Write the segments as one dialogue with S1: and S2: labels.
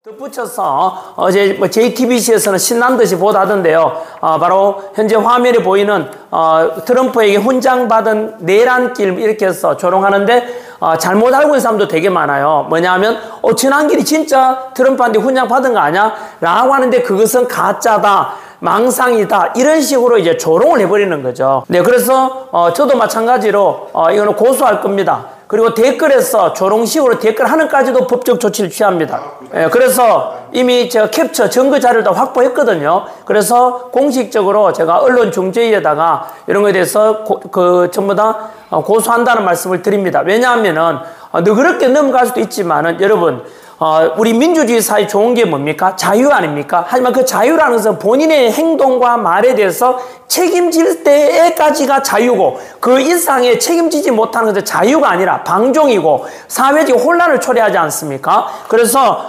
S1: 덧붙여서 어제 JTBC에서는 신난 듯이 보도하던데요. 바로 현재 화면에 보이는 트럼프에게 훈장받은 내란길 이렇게 해서 조롱하는데 잘못 알고 있는 사람도 되게 많아요. 뭐냐 하면 지난길이 진짜 트럼프한테 훈장 받은 거 아니야? 라고 하는데 그것은 가짜다. 망상이다. 이런 식으로 이제 조롱을 해버리는 거죠. 네, 그래서 저도 마찬가지로 이거는 고소할 겁니다. 그리고 댓글에서 조롱식으로 댓글하는까지도 법적 조치를 취합니다. 예, 그래서 이미 제가 캡처 증거 자료를 다 확보했거든요. 그래서 공식적으로 제가 언론중재위에다가 이런 거에 대해서 전부 다 고소한다는 말씀을 드립니다. 왜냐하면은 너그럽게 넘어갈 수도 있지만은 여러분 우리 민주주의 사회 좋은 게 뭡니까? 자유 아닙니까? 하지만 그 자유라는 것은 본인의 행동과 말에 대해서 책임질 때까지가 자유고 그 이상의 책임지지 못하는 것은 자유가 아니라 방종이고 사회적 혼란을 초래하지 않습니까? 그래서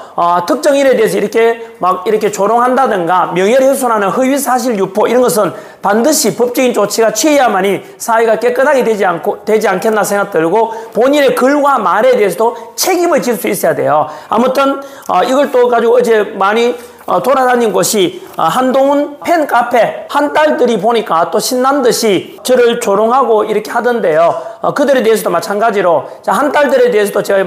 S1: 특정 일에 대해서 이렇게 조롱한다든가 명예훼손하는 허위사실 유포 이런 것은 반드시 법적인 조치가 취해야만이 사회가 깨끗하게 되지 않겠나 생각 들고 본인의 글과 말에 대해서도 책임을 질 수 있어야 돼요. 아무튼 이걸 또 가지고 어제 많이 돌아다닌 곳이 한동훈 팬카페 한 딸들이 보니까 또 신난 듯이 저를 조롱하고 이렇게 하던데요. 그들에 대해서도 마찬가지로 한 딸들에 대해서도 제가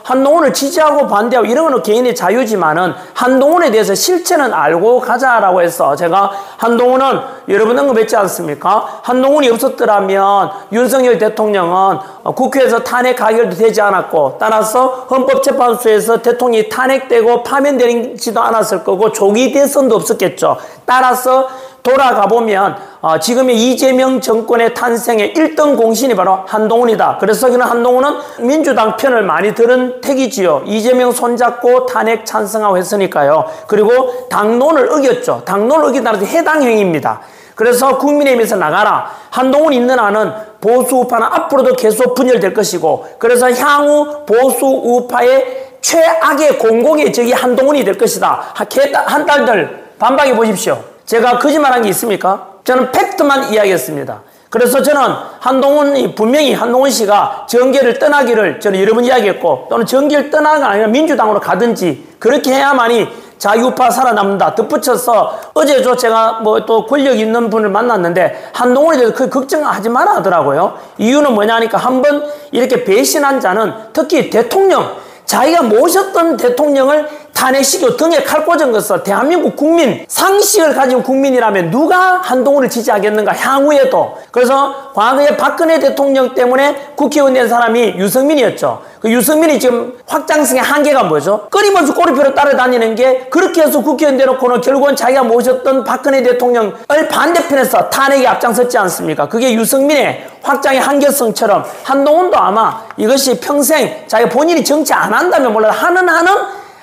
S1: 한동훈을 지지하고 반대하고 이런 거는 개인의 자유지만은 한동훈에 대해서 실체는 알고 가자라고 해서 제가 한동훈은 여러분 언급했지 않습니까? 한동훈이 없었더라면 윤석열 대통령은 국회에서 탄핵 가결도 되지 않았고 따라서 헌법재판소에서 대통령이 탄핵되고 파면되지도 않았을 거고 조기 대선도 없었겠죠. 따라서 돌아가 보면 지금의 이재명 정권의 탄생의 1등 공신이 바로 한동훈이다. 그래서 그는 한동훈은 민주당 편을 많이 들은 택이지요. 이재명 손잡고 탄핵 찬성하고 했으니까요. 그리고 당론을 어겼죠. 당론을 어긴다는 것은 해당 행위입니다. 그래서 국민의힘에서 나가라. 한동훈 있는 한은 보수 우파는 앞으로도 계속 분열될 것이고 그래서 향후 보수 우파의 최악의 공공의 적이 한동훈이 될 것이다. 한 달들 반박해 보십시오. 제가 거짓말한 게 있습니까? 저는 팩트만 이야기했습니다. 그래서 저는 분명히 한동훈 씨가 정계를 떠나기를 저는 여러 번 이야기했고 또는 정계를 떠나가 아니라 민주당으로 가든지 그렇게 해야만이 자유파 살아남는다. 덧붙여서 어제도 제가 또 권력 있는 분을 만났는데 한동훈에 대해서 그 걱정하지 마라 하더라고요. 이유는 뭐냐니까 한번 이렇게 배신한 자는 특히 대통령 자기가 모셨던 대통령을 탄핵시키고 등에 칼 꽂은 것은 대한민국 국민, 상식을 가진 국민이라면 누가 한동훈을 지지하겠는가 향후에도. 그래서 과거에 박근혜 대통령 때문에 국회의원 된 사람이 유승민이었죠. 그 유승민이 지금 확장성의 한계가 뭐죠? 끊임없이 꼬리표로 따라다니는 게 그렇게 해서 국회의원 되놓고는 결국은 자기가 모셨던 박근혜 대통령을 반대편에서 탄핵에 앞장섰지 않습니까? 그게 유승민의 확장의 한계성처럼 한동훈도 아마 이것이 평생 자기가 본인이 정치 안 한다면 몰라도 하는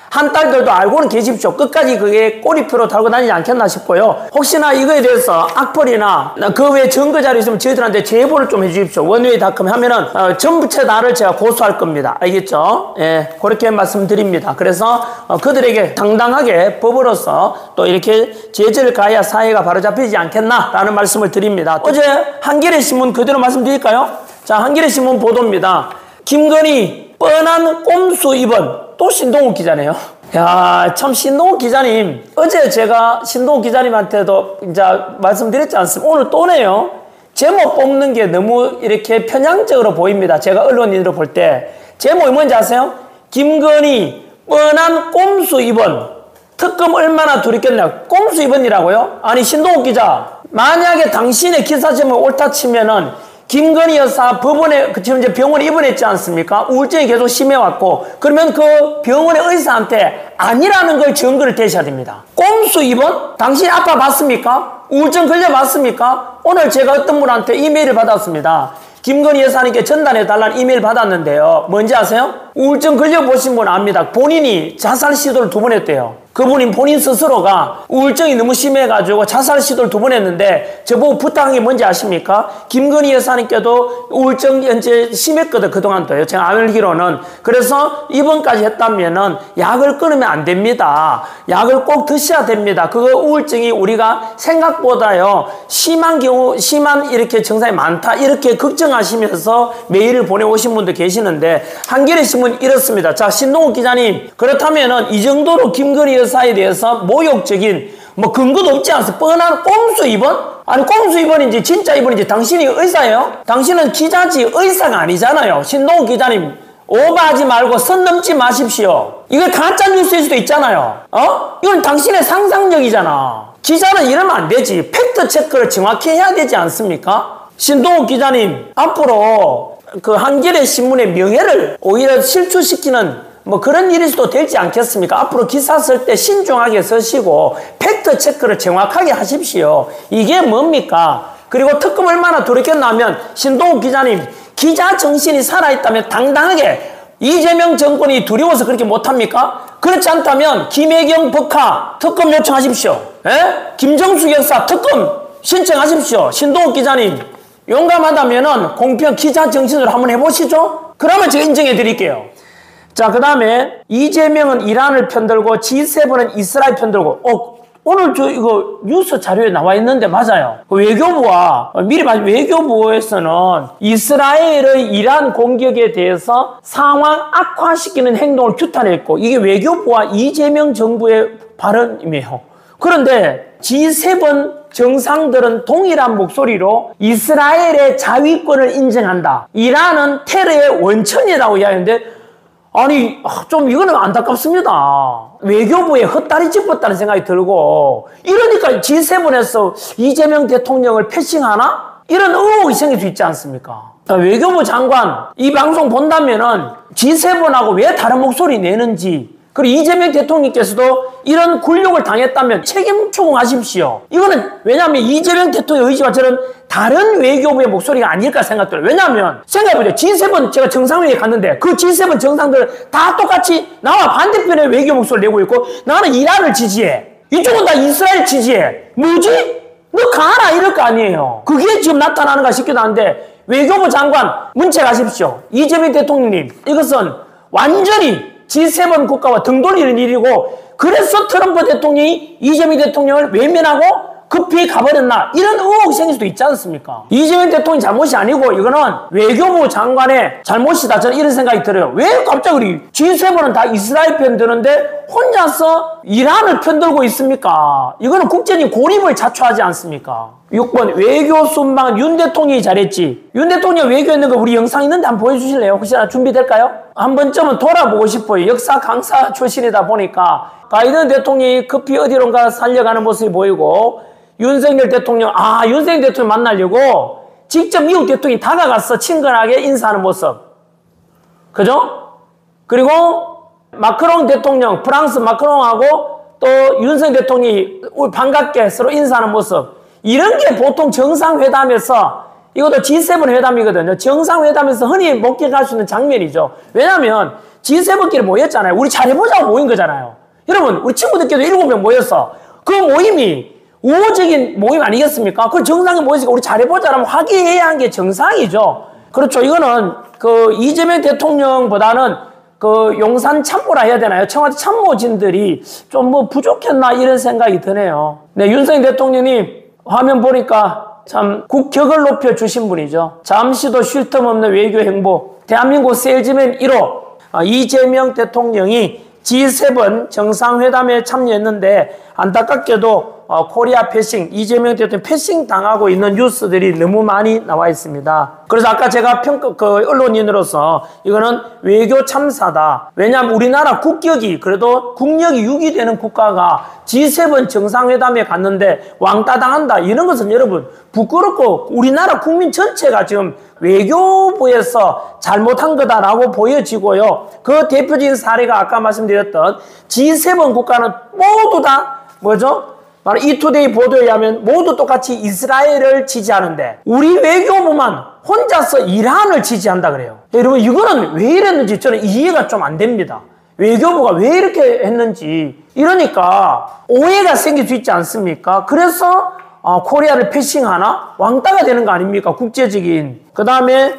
S1: 한 딸들도 알고는 계십시오. 끝까지 그게 꼬리표로 달고 다니지 않겠나 싶고요. 혹시나 이거에 대해서 악플이나 그 외에 증거 자료 있으면 저희들한테 제보를 좀 해주십시오. 원웨이닷컴 하면은 전부채 나를 제가 고소할 겁니다. 알겠죠? 예, 그렇게 말씀드립니다. 그래서 그들에게 당당하게 법으로서 또 이렇게 제재를 가해야 사회가 바로잡히지 않겠나라는 말씀을 드립니다. 어제 한겨레 신문 그대로 말씀드릴까요? 자, 한겨레 신문 보도입니다. 김건희 뻔한 꼼수 입은 또 신동욱 기자네요. 야, 참 신동욱 기자님. 어제 제가 신동욱 기자님한테도 이제 말씀드렸지 않습니까? 오늘 또네요. 제목 뽑는 게 너무 이렇게 편향적으로 보입니다. 제가 언론인으로 볼 때. 제목이 뭔지 아세요? 김건희 뻔한 꼼수 입은 특검 얼마나 두렵겠냐. 꼼수 입은이라고요? 아니 신동욱 기자. 만약에 당신의 기사 제목이 옳다 치면은 김건희 여사 지금 이제 병원에 입원했지 않습니까? 우울증이 계속 심해왔고, 그러면 그 병원의 의사한테 아니라는 걸 증거를 대셔야 됩니다. 꼼수 입원? 당신이 아파봤습니까? 우울증 걸려봤습니까? 오늘 제가 어떤 분한테 이메일을 받았습니다. 김건희 여사님께 전달해달라는 이메일 받았는데요. 뭔지 아세요? 우울증 걸려보신 분 압니다. 본인이 자살 시도를 2번 했대요. 그분이 본인 스스로가 우울증이 너무 심해가지고 자살 시도를 2번 했는데 저보고 부탁한 게 뭔지 아십니까? 김건희 여사님께도 우울증 현재 심했거든, 그동안도요. 제가 알기로는. 그래서 입원까지 했다면은 약을 끊으면 안 됩니다. 약을 꼭 드셔야 됩니다. 그거 우울증이 우리가 생각보다요, 심한 이렇게 증상이 많다. 이렇게 걱정하시면서 메일을 보내오신 분도 계시는데, 한겨레 신문 이렇습니다. 자, 신동욱 기자님. 그렇다면은 이 정도로 김건희 여사에 대해서 모욕적인 뭐 근거도 없지 않습니까? 뻔한 꼼수 입원? 아니 꼼수 입원인지 진짜 입원인지 당신이 의사예요? 당신은 기자지 의사가 아니잖아요. 신동욱 기자님 오버하지 말고 선 넘지 마십시오. 이거 가짜 뉴스일 수도 있잖아요. 이건 당신의 상상력이잖아. 기자는 이러면 안 되지. 팩트 체크를 정확히 해야 되지 않습니까? 신동욱 기자님 앞으로 그 한겨레 신문의 명예를 오히려 실추시키는 뭐 그런 일일 수도 되지 않겠습니까? 앞으로 기사 쓸 때 신중하게 쓰시고 팩트 체크를 정확하게 하십시오. 이게 뭡니까? 그리고 특검 얼마나 두렵겠나 하면 신동욱 기자님 기자 정신이 살아있다면 당당하게 이재명 정권이 두려워서 그렇게 못합니까? 그렇지 않다면 김혜경 법카 특검 요청하십시오. 김정숙 여사 특검 신청하십시오. 신동욱 기자님 용감하다면은 공평 기자 정신으로 한번 해보시죠. 그러면 제가 인정해 드릴게요. 자, 그 다음에 이재명은 이란을 편들고 G7은 이스라엘 편들고 오늘 이거 뉴스 자료에 나와 있는데 맞아요. 외교부와 미리 말씀 외교부에서는 이스라엘의 이란 공격에 대해서 상황 악화시키는 행동을 규탄했고 이게 외교부와 이재명 정부의 발언이에요. 그런데 G7 정상들은 동일한 목소리로 이스라엘의 자위권을 인정한다. 이란은 테러의 원천이라고 이야기하는데 아니 좀 이거는 안타깝습니다. 외교부에 헛다리 짚었다는 생각이 들고 이러니까 G7에서 이재명 대통령을 패싱하나? 이런 의혹이 생길 수 있지 않습니까? 외교부 장관 이 방송 본다면은 G7하고 왜 다른 목소리 내는지 그리고 이재명 대통령께서도 이런 굴욕을 당했다면 책임 추궁하십시오. 이거는 왜냐하면 이재명 대통령의 의지와 저는 다른 외교부의 목소리가 아닐까 생각돼요. 왜냐하면 생각해보죠. G7 제가 정상회의에 갔는데 그 G7 정상들 다 똑같이 나와 반대편의 외교 목소리를 내고 있고 나는 이란을 지지해. 이쪽은 다 이스라엘 지지해. 뭐지? 너 가라 이럴 거 아니에요. 그게 지금 나타나는가 싶기도 한데 외교부 장관 문체 가십시오. 이재명 대통령님 이것은 완전히 G7 국가와 등 돌리는 일이고 그래서 트럼프 대통령이 이재명 대통령을 외면하고 급히 가버렸나 이런 의혹이 생길 수도 있지 않습니까? 이재명 대통령 잘못이 아니고 이거는 외교부 장관의 잘못이다. 저는 이런 생각이 들어요. 왜 갑자기 G7은 다 이스라엘 편 드는데 혼자서 이란을 편들고 있습니까? 이거는 국제적인 고립을 자초하지 않습니까? 6번 외교 순방 윤 대통령이 잘했지. 윤 대통령 외교했는 거 우리 영상 있는데 한번 보여주실래요? 혹시 준비될까요? 한 번쯤은 돌아보고 싶어요. 역사 강사 출신이다 보니까 바이든 대통령이 급히 어디론가 살려가는 모습이 보이고 윤석열 대통령 윤석열 대통령 만나려고 직접 미국 대통령이 다가가서 친근하게 인사하는 모습. 그죠? 그리고 마크롱 대통령 프랑스 마크롱하고 또 윤석열 대통령이 반갑게 서로 인사하는 모습. 이런 게 보통 정상회담에서 이것도 G7 회담이거든요. 정상회담에서 흔히 목격할 수 있는 장면이죠. 왜냐하면 G7끼리 모였잖아요. 우리 잘해보자고 모인 거잖아요. 여러분 우리 친구들끼리 7명 모였어. 그 모임이 우호적인 모임 아니겠습니까? 그 정상에 모였으니까 우리 잘해보자라면 화기애애한 게 정상이죠. 그렇죠. 이거는 그 이재명 대통령보다는 그 용산 참모라 해야 되나요? 청와대 참모진들이 좀 뭐 부족했나 이런 생각이 드네요. 네, 윤석열 대통령님 화면 보니까 참 국격을 높여주신 분이죠. 잠시도 쉴 틈 없는 외교 행보. 대한민국 세일즈맨 1호 이재명 대통령이 G7 정상회담에 참여했는데 안타깝게도 코리아 패싱, 이재명 대통령 패싱 당하고 있는 뉴스들이 너무 많이 나와 있습니다. 그래서 아까 제가 언론인으로서 이거는 외교 참사다. 왜냐하면 우리나라 국격이 그래도 국력이 유기되는 국가가 G7 정상회담에 갔는데 왕따 당한다. 이런 것은 여러분 부끄럽고 우리나라 국민 전체가 지금 외교부에서 잘못한 거다라고 보여지고요. 그 대표적인 사례가 아까 말씀드렸던 G7 국가는 모두 다 뭐죠? 바로 이투데이 보도에 의하면 모두 똑같이 이스라엘을 지지하는데 우리 외교부만 혼자서 이란을 지지한다 그래요. 여러분 이거는 왜 이랬는지 저는 이해가 좀 안 됩니다. 외교부가 왜 이렇게 했는지 이러니까 오해가 생길 수 있지 않습니까? 그래서 코리아를 패싱하나? 왕따가 되는 거 아닙니까? 국제적인. 그 다음에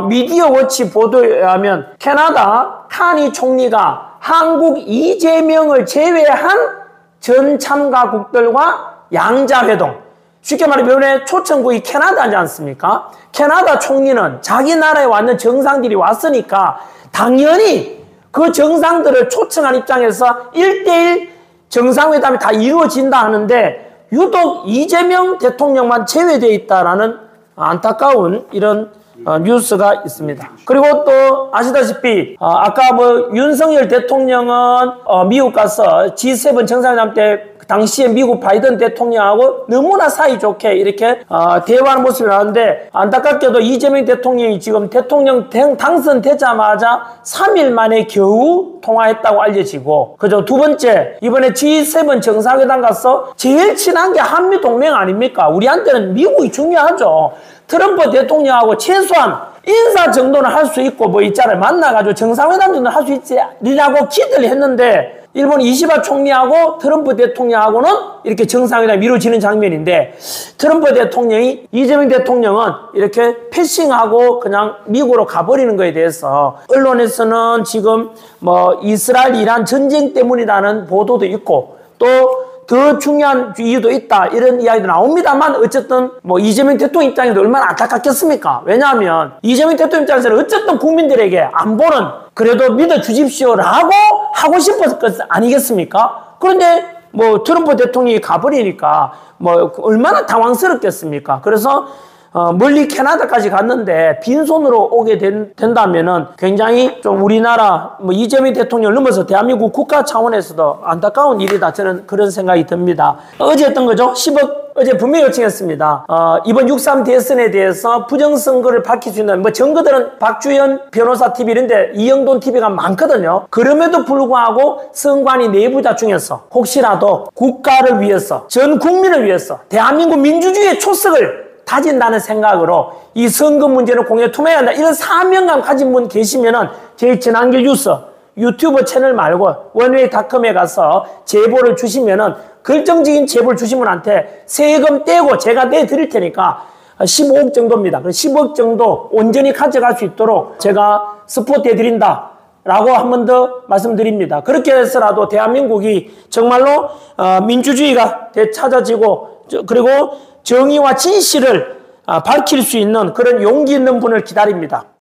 S1: 미디어워치 보도에 의하면 캐나다 카니 총리가 한국 이재명을 제외한 전 참가국들과 양자회동, 쉽게 말하면 이번에 초청국이 캐나다지 않습니까? 캐나다 총리는 자기 나라에 왔는 정상들이 왔으니까 당연히 그 정상들을 초청한 입장에서 1대1 정상회담이 다 이루어진다 하는데 유독 이재명 대통령만 제외되어 있다라는 안타까운 이런 뉴스가 있습니다. 그리고 또 아시다시피 아까 윤석열 대통령은 미국 가서 G7 정상회담 때 당시에 미국 바이든 대통령하고 너무나 사이좋게 이렇게 대화하는 모습이 나왔는데 안타깝게도 이재명 대통령이 지금 대통령 당선되자마자 3일 만에 겨우 통화했다고 알려지고 그죠. 두 번째, 이번에 G7 정상회담 가서 제일 친한 게 한미동맹 아닙니까? 우리한테는 미국이 중요하죠. 트럼프 대통령하고 최소한 인사 정도는 할 수 있고 있잖아요. 만나가지고 정상회담 정도는 할 수 있지라고 기대를 했는데 일본 이시바 총리하고 트럼프 대통령하고는 이렇게 정상회담이 이루어지는 장면인데 트럼프 대통령이 이재명 대통령은 이렇게 패싱하고 그냥 미국으로 가버리는 거에 대해서 언론에서는 지금 이스라엘 이란 전쟁 때문이라는 보도도 있고 또 더 중요한 이유도 있다 이런 이야기도 나옵니다만 어쨌든 이재명 대통령 입장에도 얼마나 안타깝겠습니까? 왜냐하면 이재명 대통령 입장에서는 어쨌든 국민들에게 안보는 그래도 믿어주십시오라고 하고 싶었을 것 아니겠습니까? 그런데 트럼프 대통령이 가버리니까 얼마나 당황스럽겠습니까? 그래서 멀리 캐나다까지 갔는데 빈손으로 오게 된다면은 굉장히 좀 우리나라 이재명 대통령을 넘어서 대한민국 국가 차원에서도 안타까운 일이다. 저는 그런 생각이 듭니다. 어제 했던 거죠? 10억 어제 분명히 요청했습니다. 이번 6.3 대선에 대해서 부정선거를 밝힐 수 있는 증거들은 박주연 변호사 TV 이런데 이영돈 TV가 많거든요. 그럼에도 불구하고 선관위 내부자 중에서 혹시라도 국가를 위해서 전 국민을 위해서 대한민국 민주주의의 초석을 다진다는 생각으로 이 선거 문제를 공개 투명한다 이런 사명감 가진 분 계시면은 저희 전한길 뉴스 유튜브 채널 말고 원웨이닷컴에 가서 제보를 주시면은 결정적인 제보를 주신 분한테 세금 떼고 제가 내드릴 테니까 15억 정도입니다. 15억 정도 온전히 가져갈 수 있도록 제가 스포트 해드린다 라고 한 번 더 말씀드립니다. 그렇게 해서라도 대한민국이 정말로 민주주의가 되찾아지고 그리고 정의와 진실을 밝힐 수 있는 그런 용기 있는 분을 기다립니다.